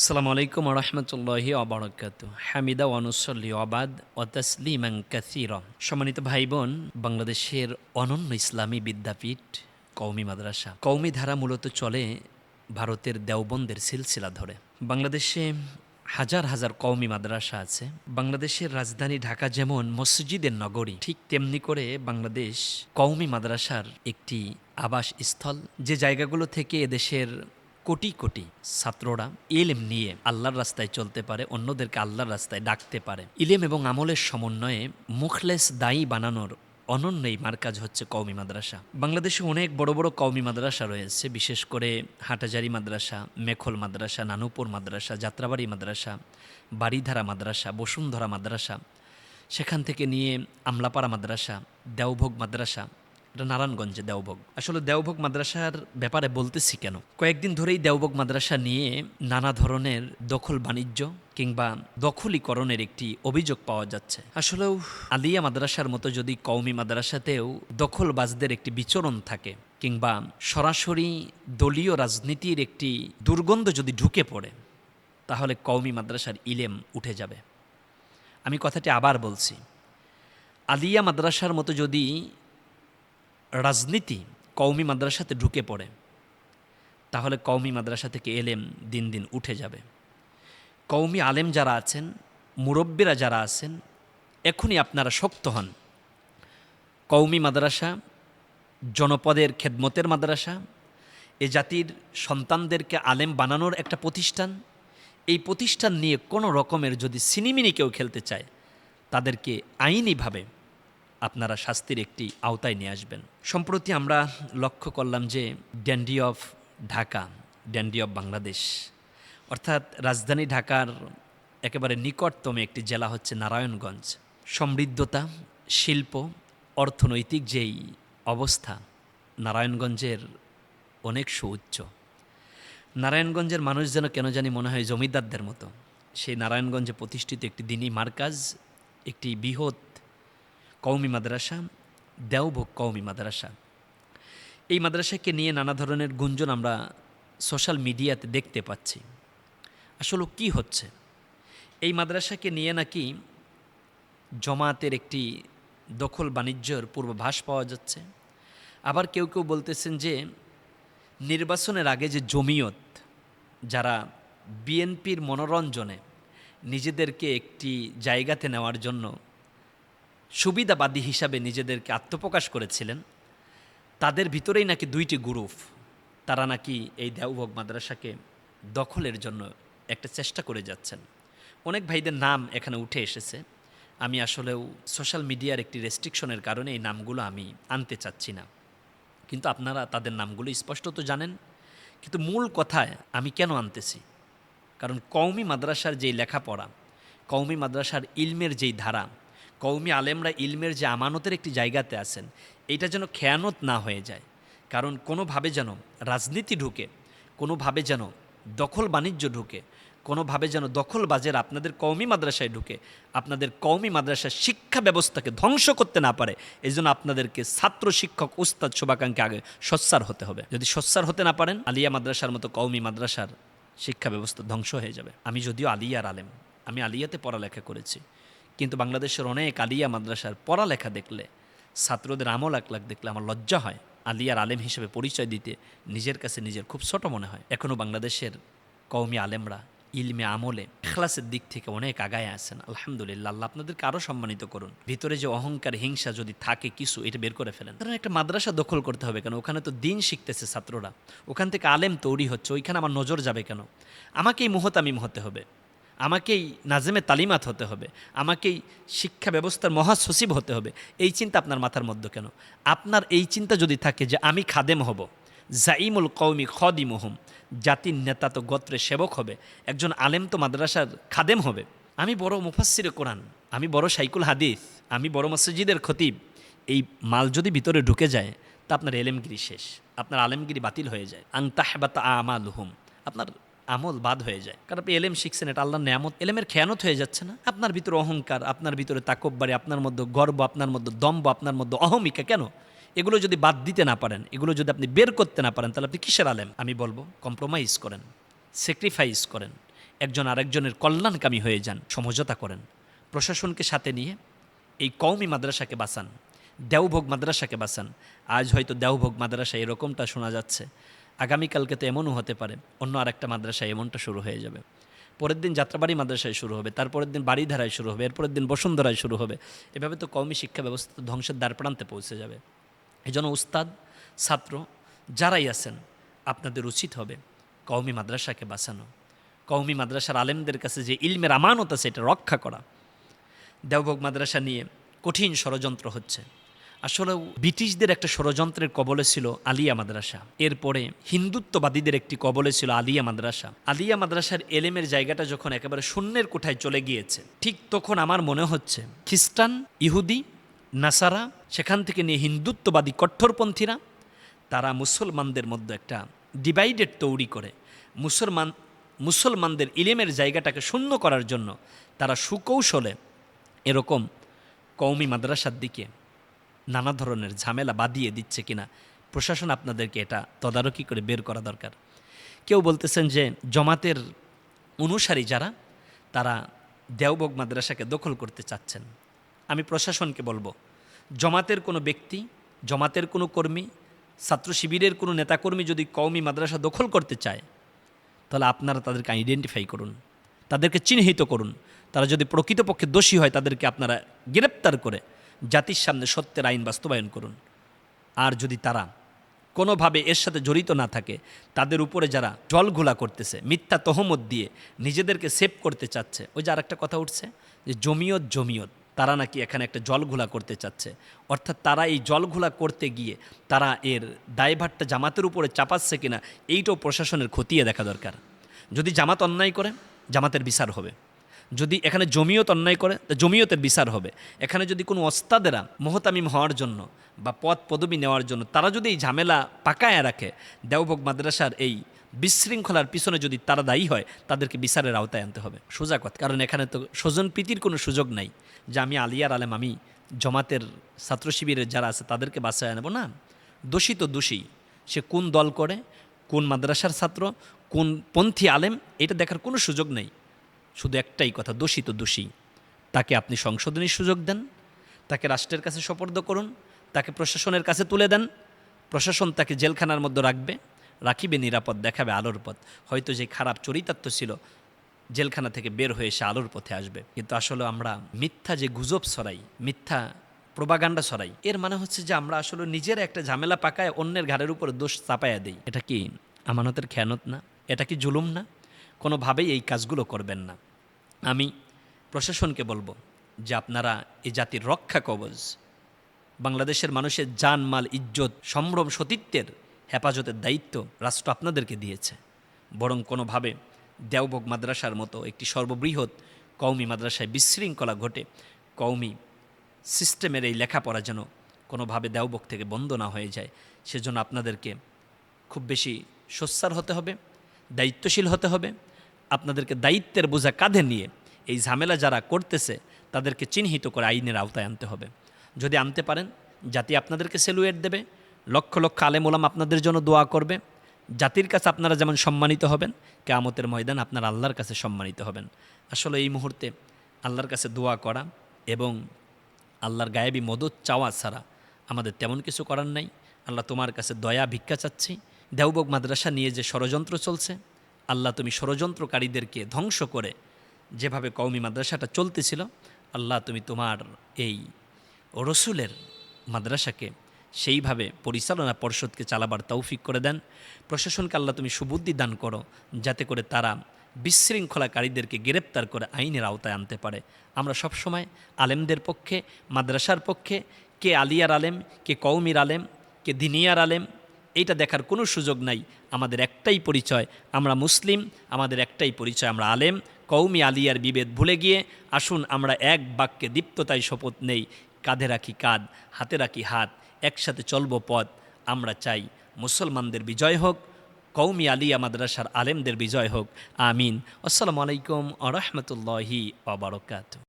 আসসালামু আলাইকুম ওয়া রাহমাতুল্লাহি ওয়া বারাকাতুহু। হামিদা ওয়া নুসাল্লি ওয়া বাদ ওয়া তাসলিমান কাসীরা। সম্মানিত ভাই বোন, বাংলাদেশের অনন্য ইসলামী বিদ্যাপীঠ কওমি মাদ্রাসা। কওমি ধারা মূলত চলে ভারতের দেওবন্দের সিলসিলা ধরে। বাংলাদেশে হাজার হাজার কওমি মাদ্রাসা আছে। বাংলাদেশের রাজধানী ঢাকা যেমন মসজিদের নগরী, ঠিক তেমনি করে বাংলাদেশ কওমি মাদ্রাসার একটি আবাস স্থল, যে জায়গাগুলো থেকে এদেশের কোটি কোটি ছাত্ররা ইলম নিয়ে আল্লাহর রাস্তায় চলতে পারে, অন্যদেরকে আল্লাহর রাস্তায় ডাকতে পারে। ইলম এবং আমলের সমন্বয়ে মুখলেস দায়ী বানানোর অনন্য এই মার্কাজ হচ্ছে কওমি মাদ্রাসা। বাংলাদেশে অনেক বড় বড় কওমি মাদ্রাসা রয়েছে, বিশেষ করে হাটাজারি মাদ্রাসা, মেখল মাদ্রাসা, নানুপুর মাদ্রাসা, যাত্রাবাড়ি মাদ্রাসা, বাড়িধারা মাদ্রাসা, বসুন্ধরা মাদ্রাসা, সেখান থেকে নিয়ে আমলাপাড়া মাদ্রাসা, দেওভোগ মাদ্রাসা, এটা নারায়ণগঞ্জে দেওভোগ। আসলে দেওভোগ মাদ্রাসার ব্যাপারে বলতেছি কেন, কয়েকদিন ধরেই দেওভোগ মাদ্রাসা নিয়ে নানা ধরনের দখল বাণিজ্য কিংবা দখলীকরণের একটি অভিযোগ পাওয়া যাচ্ছে। আসলেও আলিয়া মাদ্রাসার মতো যদি কওমি মাদ্রাসাতেও দখলবাজদের একটি বিচরণ থাকে কিংবা সরাসরি দলীয় রাজনীতির একটি দুর্গন্ধ যদি ঢুকে পড়ে, তাহলে কওমি মাদ্রাসার ইলেম উঠে যাবে। আমি কথাটি আবার বলছি, আলিয়া মাদ্রাসার মতো যদি রাজনীতি কওমি মাদ্রাসাতে ঢুকে পড়ে, তাহলে কওমি মাদ্রাসা থেকে এলেম দিন দিন উঠে যাবে। কওমি আলেম যারা আছেন, মুরব্বীরা যারা আছেন, এখনই আপনারা শক্ত হন। কওমি মাদ্রাসা জনপদের খেদমতের মাদ্রাসা, এ জাতির সন্তানদেরকে আলেম বানানোর একটা প্রতিষ্ঠান। এই প্রতিষ্ঠান নিয়ে কোনো রকমের যদি সিনিমিনি কেউ খেলতে চায়, তাদেরকে আইনিভাবে আপনারা শাস্তির একটি আওতায় নিয়ে আসবেন। সম্প্রতি আমরা লক্ষ্য করলাম যে dandy of Dhaka, dandy of Bangladesh, অর্থাৎ রাজধানী ঢাকার একেবারে নিকটতম একটি জেলা হচ্ছে নারায়ণগঞ্জ। সমৃদ্ধতা, শিল্প, অর্থনৈতিক যেই অবস্থা, নারায়ণগঞ্জের অনেক সুউচ্চ। নারায়ণগঞ্জের মানুষ যেন কেন জানি মনে হয় জমিদারদের মতো। সেই নারায়ণগঞ্জে প্রতিষ্ঠিত একটি দ্বীনি মার্কাজ, একটি বৃহৎ কওমি মাদ্রাসা, দেওভোগ কওমি মাদ্রাসা। এই মাদ্রাসাকে নিয়ে নানা ধরনের গুঞ্জন আমরা সোশ্যাল মিডিয়াতে দেখতে পাচ্ছি। আসলে কি হচ্ছে? এই মাদ্রাসাকে নিয়ে নাকি জমাতের একটি দখল বাণিজ্যের পূর্বাভাস পাওয়া যাচ্ছে। আবার কেউ কেউ বলতেছেন যে নির্বাচনের আগে যে জমিয়ত, যারা বিএনপির মনোরঞ্জনে নিজেদেরকে একটি জায়গাতে নেওয়ার জন্য সুবিধাবাদী হিসাবে নিজেদেরকে আত্মপ্রকাশ করেছিলেন, তাদের ভিতরেই নাকি দুইটি গ্রুপ, তারা নাকি এই দেওভোগ মাদ্রাসাকে দখলের জন্য একটা চেষ্টা করে যাচ্ছেন। অনেক ভাইদের নাম এখানে উঠে এসেছে। আমি আসলেও সোশ্যাল মিডিয়ার একটি রেস্ট্রিকশনের কারণে এই নামগুলো আমি আনতে চাচ্ছি না, কিন্তু আপনারা তাদের নামগুলো স্পষ্ট তো জানেন। কিন্তু মূল কথায় আমি কেন আনতেছি, কারণ কওমি মাদ্রাসার যেই লেখাপড়া, কওমি মাদ্রাসার ইলমের যেই ধারা, কওমি আলেমরা ইলমের যে আমানতের একটি জায়গাতে আছেন, এইটা যেন খেয়ানত না হয়ে যায়। কারণ কোনোভাবে যেন রাজনীতি ঢুকে, কোনোভাবে যেন দখল বাণিজ্য ঢুকে, কোনোভাবে যেন দখলবাজের আপনাদের কওমি মাদ্রাসায় ঢুকে আপনাদের কওমি মাদ্রাসার শিক্ষা ব্যবস্থাকে ধ্বংস করতে না পারে, এই জন্য আপনাদেরকে ছাত্র, শিক্ষক, উস্তাদ, শুভাকাঙ্ক্ষী আগে সোচ্চার হতে হবে। যদি সোচ্চার হতে না পারেন, আলিয়া মাদ্রাসার মতো কওমি মাদ্রাসার শিক্ষা ব্যবস্থা ধ্বংস হয়ে যাবে। আমি যদিও আলিয়ার আলেম, আমি আলিয়াতে পড়ালেখা করেছি, কিন্তু বাংলাদেশের অনেক আলিয়া মাদ্রাসার পড়ালেখা দেখলে, ছাত্রদের আমল আকলাক দেখলে আমার লজ্জা হয়। আলিয়ার আলেম হিসেবে পরিচয় দিতে নিজের কাছে নিজের খুব ছোট মনে হয়। এখনও বাংলাদেশের কওমি আলেমরা ইলমে আমলে ইখলাসের দিক থেকে অনেক আগায় আছেন। আলহামদুলিল্লাহ, আল্লাহ আপনাদেরকে আরও সম্মানিত করুন। ভিতরে যে অহংকার, হিংসা যদি থাকে কিছু, এটা বের করে ফেলেন। কারণ একটা মাদ্রাসা দখল করতে হবে কেন? ওখানে তো দিন শিখতেছে ছাত্ররা, ওখান থেকে আলেম তৈরি হচ্ছে, ওইখানে আমার নজর যাবে কেন? আমাকেই মুহতামিম হতে হবে, আমাকেই নাজেমে তালিমাত হতে হবে, আমাকেই শিক্ষা ব্যবস্থার মহাসচিব হতে হবে। এই চিন্তা আপনার মাথার মধ্যে কেন? আপনার এই চিন্তা যদি থাকে যে আমি খাদেম হব, জাইমুল কওমি খদিমুহুম, জাতির নেতা তো গোত্রের সেবক হবে, একজন আলেম তো মাদ্রাসার খাদেম হবে, আমি বড় মুফাসসিরে কোরআন, আমি বড় শাইকুল হাদিস, আমি বড় মসজিদের খতিব, এই মাল যদি ভিতরে ঢুকে যায়, তা আপনার এলেমগিরি শেষ, আপনার আলেমগিরি বাতিল হয়ে যায়। আং তাহবাতা আমালুহুম, আপনার আমল বাদ হয়ে যায়। কারণ আপনি এলেম শিখছেন, এটা আল্লাহর নেয়ামত, এলেমের খেয়ানত হয়ে যাচ্ছে না? আপনার ভিতরে অহংকার, আপনার ভিতরে তাকব্বারি, আপনার মধ্যে গর্ব, আপনার মধ্যে দম্ভ, আপনার মধ্যে অহমিকা, কেন? এগুলো যদি বাদ দিতে না পারেন, এগুলো যদি আপনি বের করতে না পারেন, তাহলে আপনি কিসের আলেম? আমি বলবো কম্প্রোমাইজ করেন, স্যাক্রিফাইস করেন, একজন আরেকজনের কল্যাণকামী হয়ে যান, সমঝোতা করেন। প্রশাসনকে সাথে নিয়ে এই কওমি মাদ্রাসাকে বাঁচান, দেওভোগ মাদ্রাসাকে বাঁচান। আজ হয়তো দেওভোগ মাদ্রাসা এরকমটা শোনা যাচ্ছে, আগামীকালকে তো এমনও হতে পারে অন্য আরেকটা মাদ্রাসায় এমনটা শুরু হয়ে যাবে। পরের দিন যাত্রাবাড়ি মাদ্রাসায় শুরু হবে, তারপরের দিন বাড়িধারায় শুরু হবে, এরপরের দিন বসুন্ধরায় শুরু হবে। এভাবে তো কওমি শিক্ষা ব্যবস্থা তো ধ্বংসের দ্বারপ্রান্তে পৌঁছে যাবে। এই জন্য উস্তাদ, ছাত্র যারাই আছেন, আপনাদের উচিত হবে কওমি মাদ্রাসাকে বাঁচানো, কওমি মাদ্রাসার আলেমদের কাছে যে ইলমের আমানত আছে এটা রক্ষা করা। দেওভোগ মাদ্রাসা নিয়ে কঠিন ষড়যন্ত্র হচ্ছে। আসলেও ব্রিটিশদের একটা ষড়যন্ত্রের কবলে ছিল আলিয়া মাদ্রাসা, এরপরে হিন্দুত্ববাদীদের একটি কবলে ছিল আলিয়া মাদ্রাসা। আলিয়া মাদ্রাসার এলেমের জায়গাটা যখন একেবারে শূন্যের কোঠায় চলে গিয়েছে, ঠিক তখন আমার মনে হচ্ছে খ্রিস্টান, ইহুদি, নাসারা, সেখান থেকে নিয়ে হিন্দুত্ববাদী কট্টরপন্থীরা, তারা মুসলমানদের মধ্যে একটা ডিভাইডেড তৈরি করে মুসলমানদের ইলেমের জায়গাটাকে শূন্য করার জন্য তারা সুকৌশলে এরকম কওমি মাদ্রাসার দিকে নানা ধরনের ঝামেলা বাদিয়ে দিচ্ছে কিনা প্রশাসন আপনাদেরকে এটা তদারকি করে বের করা দরকার। কেউ বলতেছেন যে জমাতের অনুসারী যারা, তারা দেওভোগ মাদ্রাসাকে দখল করতে চাচ্ছেন। আমি প্রশাসনকে বলবো, জমাতের কোনো ব্যক্তি, জমাতের কোনো কর্মী, ছাত্র শিবিরের কোনো নেতাকর্মী যদি কওমি মাদ্রাসা দখল করতে চায়, তাহলে আপনারা তাদেরকে আইডেন্টিফাই করুন, তাদেরকে চিহ্নিত করুন। তারা যদি প্রকৃতপক্ষে দোষী হয় তাদেরকে আপনারা গ্রেপ্তার করে জাতির সামনে সত্যের আইন বাস্তবায়ন করুন। আর যদি তারা কোনোভাবে এর সাথে জড়িত না থাকে, তাদের উপরে যারা জলঘোলা করতেছে, মিথ্যা তহমত দিয়ে নিজেদেরকে সেভ করতে চাচ্ছে, ওই যে আরেকটা কথা উঠছে যে জমিয়ত, তারা নাকি এখানে একটা জলঘোলা করতে চাচ্ছে। অর্থাৎ তারা এই জলঘোলা করতে গিয়ে তারা এর দায়ভারটা জামাতের উপরে চাপাচ্ছে কিনা, এইটাও প্রশাসনের খতিয়ে দেখা দরকার। যদি জামাত অন্যায় করে, জামাতের বিচার হবে। যদি এখানে জমিয়ত অন্যায় করে, জমিয়তের বিচার হবে। এখানে যদি কোনো ওস্তাদেরা মোহতামিম হওয়ার জন্য বা পদ পদবি নেওয়ার জন্য তারা যদি এই ঝামেলা পাকায় রাখে, দেওভোগ মাদ্রাসার এই বিশৃঙ্খলার পিছনে যদি তারা দায়ী হয়, তাদেরকে বিচারের আওতায় আনতে হবে। সোজা কথা, কারণ এখানে তো স্বজনপ্রীতির কোনো সুযোগ নাই যে আমি আলিয়ার আলেম, আমি জমাতের ছাত্র শিবিরের যারা আছে তাদেরকে বাঁচায় নেব না। দোষী তো দোষী, সে কোন দল করে, কোন মাদ্রাসার ছাত্র, কোন পন্থী আলেম, এটা দেখার কোনো সুযোগ নেই। শুধু একটাই কথা, দোষী তো দোষী। তাকে আপনি সংশোধনীর সুযোগ দেন, তাকে রাষ্ট্রের কাছে সোপর্দ করুন, তাকে প্রশাসনের কাছে তুলে দেন। প্রশাসন তাকে জেলখানার মধ্যে রাখিবে নিরাপদ, দেখাবে আলোর পথ। হয়তো যে খারাপ চরিতার্থ ছিল, জেলখানা থেকে বের হয়ে এসে আলোর পথে আসবে। কিন্তু আসলে আমরা মিথ্যা যে গুজব ছড়াই, মিথ্যা প্রোপাগান্ডা ছড়াই, এর মানে হচ্ছে যে আমরা আসলে নিজের একটা ঝামেলা পাকায় অন্যের ঘাড়ের উপর দোষ চাপাইয়া দিই। এটা কি আমানতের খেয়ানত না? এটা কি জুলুম না? কোনোভাবেই এই কাজগুলো করবেন না। আমি প্রশাসনকে বলবো যে আপনারা এই জাতির রক্ষা কবচ, বাংলাদেশের মানুষের জান, মাল, ইজ্জত, সম্ভ্রম, সতীত্বের হেফাজতের দায়িত্ব রাষ্ট্র আপনাদেরকে দিয়েছে। বরং কোনোভাবে দেওভোগ মাদ্রাসার মতো একটি সর্ববৃহৎ কওমি মাদ্রাসায় বিশৃঙ্খলা ঘটে, কওমি সিস্টেমের এই লেখাপড়া যেন কোনোভাবে দেওভোগ থেকে বন্ধ না হয়ে যায়, সেজন্য আপনাদেরকে খুব বেশি সোচ্চার হতে হবে, দায়িত্বশীল হতে হবে। আপনাদেরকে দায়িত্বের বোঝা কাঁধে নিয়ে এই ঝামেলা যারা করতেছে তাদেরকে চিহ্নিত করে আইনের আওতায় আনতে হবে। যদি আনতে পারেন, জাতি আপনাদেরকে স্যালুয়েট দেবে, লক্ষ লক্ষ আলেম ওলামা আপনাদের জন্য দোয়া করবে। জাতির কাছে আপনারা যেমন সম্মানিত হবেন, কিয়ামতের ময়দান আপনারা আল্লাহর কাছে সম্মানিত হবেন। আসলে এই মুহূর্তে আল্লাহর কাছে দোয়া করা এবং আল্লাহর গায়েবী মদত চাওয়া ছাড়া আমাদের তেমন কিছু করার নাই। আল্লাহ, তোমার কাছে দয়া ভিক্ষা চাচ্ছি। দেওভোগ মাদ্রাসা নিয়ে যে ষড়যন্ত্র চলছে, আল্লাহ তুমি ষড়যন্ত্রকারীদেরকে ধ্বংস করে যেভাবে কওমি মাদ্রাসাটা চলতেছিল, আল্লাহ তুমি তোমার এই রসুলের মাদ্রাসাকে সেইভাবে পরিচালনা পর্ষদকে চালাবার তৌফিক করে দেন। প্রশাসনকে আল্লাহ তুমি সুবুদ্ধি দান করো, যাতে করে তারা বিশৃঙ্খলাকারীদেরকে গ্রেপ্তার করে আইনের আওতায় আনতে পারে। আমরা সবসময় আলেমদের পক্ষে, মাদ্রাসার পক্ষে। কে আলিয়ার আলেম, কে কওমির আলেম, কে দিনিয়ার আলেম, এইটা দেখার কোনো সুযোগ নাই। আমাদের একটাই পরিচয়, আমরা মুসলিম। আমাদের একটাই পরিচয়, আমরা আলেম। কওমি আলিয়ার বিভেদ ভুলে গিয়ে আসুন আমরা এক বাক্যে দীপ্ততায় শপথ নেই, কাঁধে রাখি কাঁধ, হাতে রাখি হাত, একসাথে চলব পথ। আমরা চাই মুসলমানদের বিজয় হোক, কওমি আলিয়া মাদ্রাসার আলেমদের বিজয় হোক। আমিন। আসসালামু আলাইকুম ওয়া রাহমাতুল্লাহি ওয়া বারাকাতুহু।